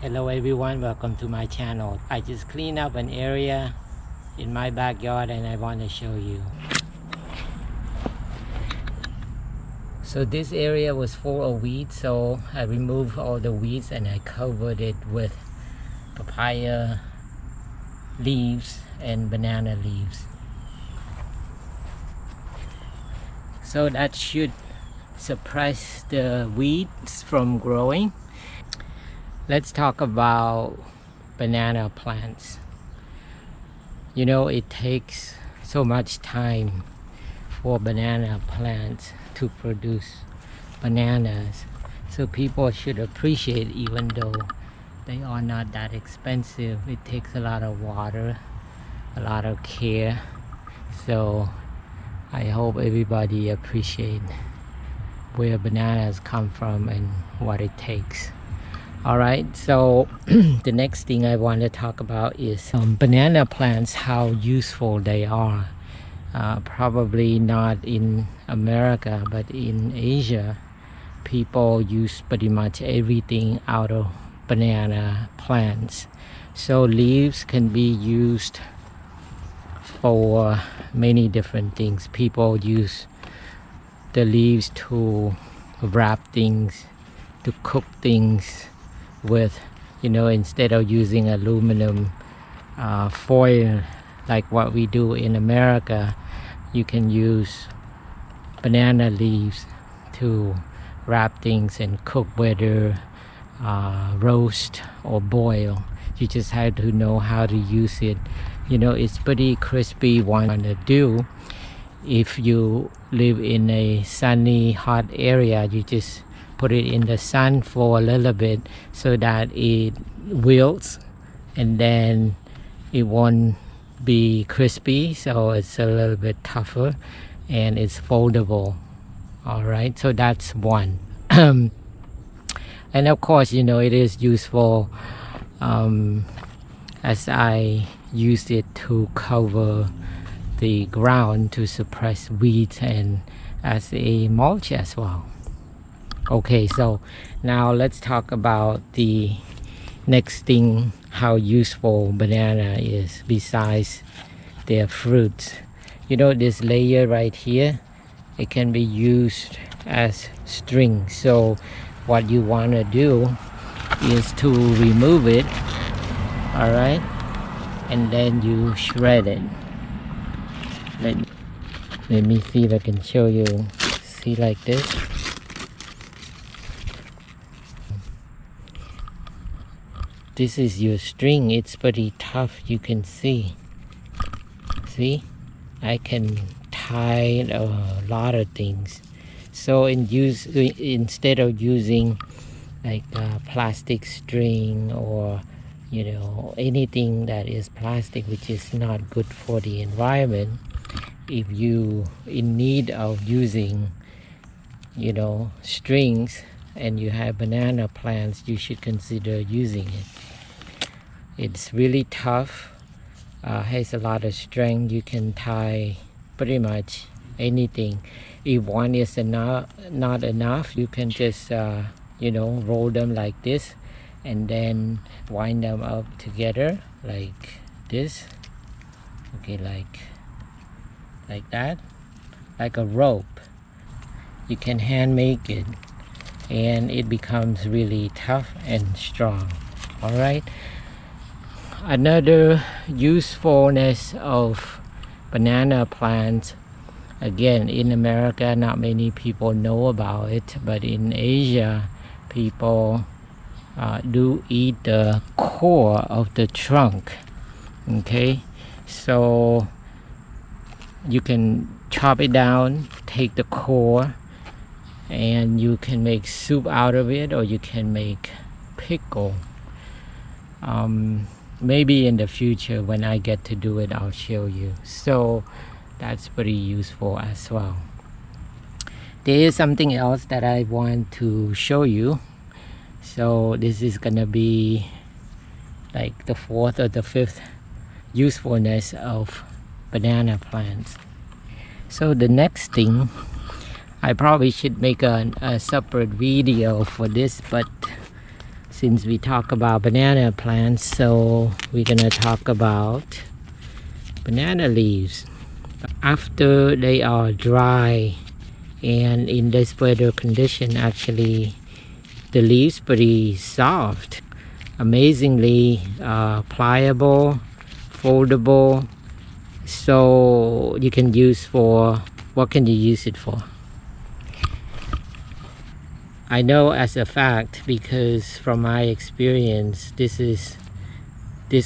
Hello everyone, welcome to my channel. I just cleaned up an area in my backyard and I want to show you. So this area was full of weeds, so I removed all the weeds and I covered it with papaya leaves and banana leaves. So that should suppress the weeds from growing. Let's talk about banana plants. You know, it takes so much time for banana plants to produce bananas. So people should appreciate, even though they are not that expensive, it takes a lot of water, a lot of care. So I hope everybody appreciate where bananas come from and what it takes. Alright, so the next thing I want to talk about is banana plants, how useful they are. Probably not in America, but in Asia, people use pretty much everything out of banana plants. So leaves can be used for many different things. People use the leaves to wrap things, to cook things with, you know, instead of using aluminum foil like what we do in America, you can use banana leaves to wrap things and cook, whether roast or boil. You just have to know how to use it. You know, it's pretty crispy one to do. If you live in a sunny, hot area, you just put it in the sun for a little bit so that it wilts, and then it won't be crispy, so it's a little bit tougher and it's foldable. All right, so that's one. And of course, you know, it is useful as I use it to cover the ground to suppress weeds and as a mulch as well. Okay, so now let's talk about the next thing, how useful banana is besides their fruits. You know, this layer right here, it can be used as string. So what you want to do is to remove it, all right, and then you shred it. Let me see if I can show you. See, like this. This is your string. It's pretty tough, you can see. See, I can tie a lot of things. So instead of using like plastic string or, you know, anything that is plastic, which is not good for the environment, if you in need of using, you know, strings and you have banana plants, you should consider using it. It's really tough, has a lot of strength. You can tie pretty much anything. If one is not enough, you can just you know, roll them like this and then wind them up together like this. Okay, like that, like a rope. You can hand make it and it becomes really tough and strong. All right, another usefulness of banana plants, again, in America not many people know about it, but in Asia people do eat the core of the trunk. Okay, so you can chop it down, take the core, and you can make soup out of it, or you can make pickle. Maybe in the future when I get to do it, I'll show you. So that's pretty useful as well. There is something else that I want to show you. So this is gonna be like the fourth or the fifth usefulness of banana plants. So the next thing, I probably should make a separate video for this, but since we talk about banana plants, so we're gonna talk about banana leaves. After they are dry and in this weather condition, actually the leaves pretty soft, amazingly pliable, foldable, so you can use for, what can you use it for? I know as a fact, because from my experience, this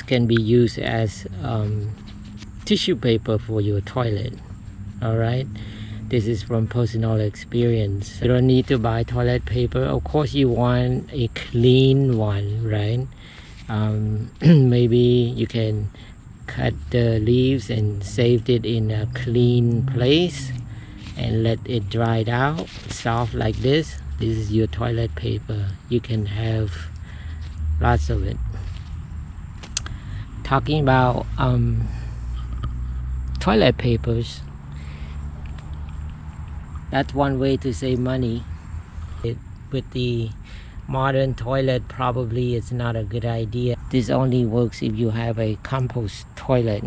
can be used as tissue paper for your toilet. All right, this is from personal experience. You don't need to buy toilet paper. Of course you want a clean one, right? Maybe you can cut the leaves and save it in a clean place and let it dry out soft like this. This is your toilet paper. You can have lots of it. Talking about toilet papers, that's one way to save money. With the modern toilet, probably it's not a good idea. This only works if you have a compost toilet.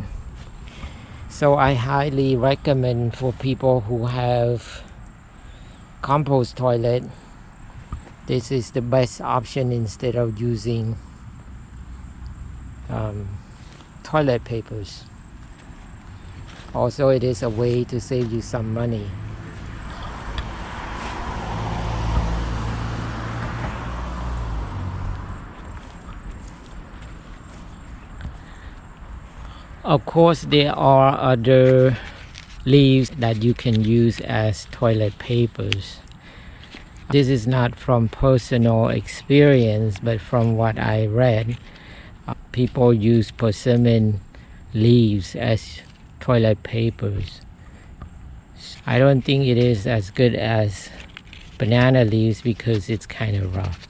So I highly recommend for people who have compost toilet, this is the best option instead of using toilet papers. Also, it is a way to save you some money. Of course, there are other leaves that you can use as toilet papers. This is not from personal experience, but from what I read, people use persimmon leaves as toilet papers. I don't think it is as good as banana leaves because it's kind of rough.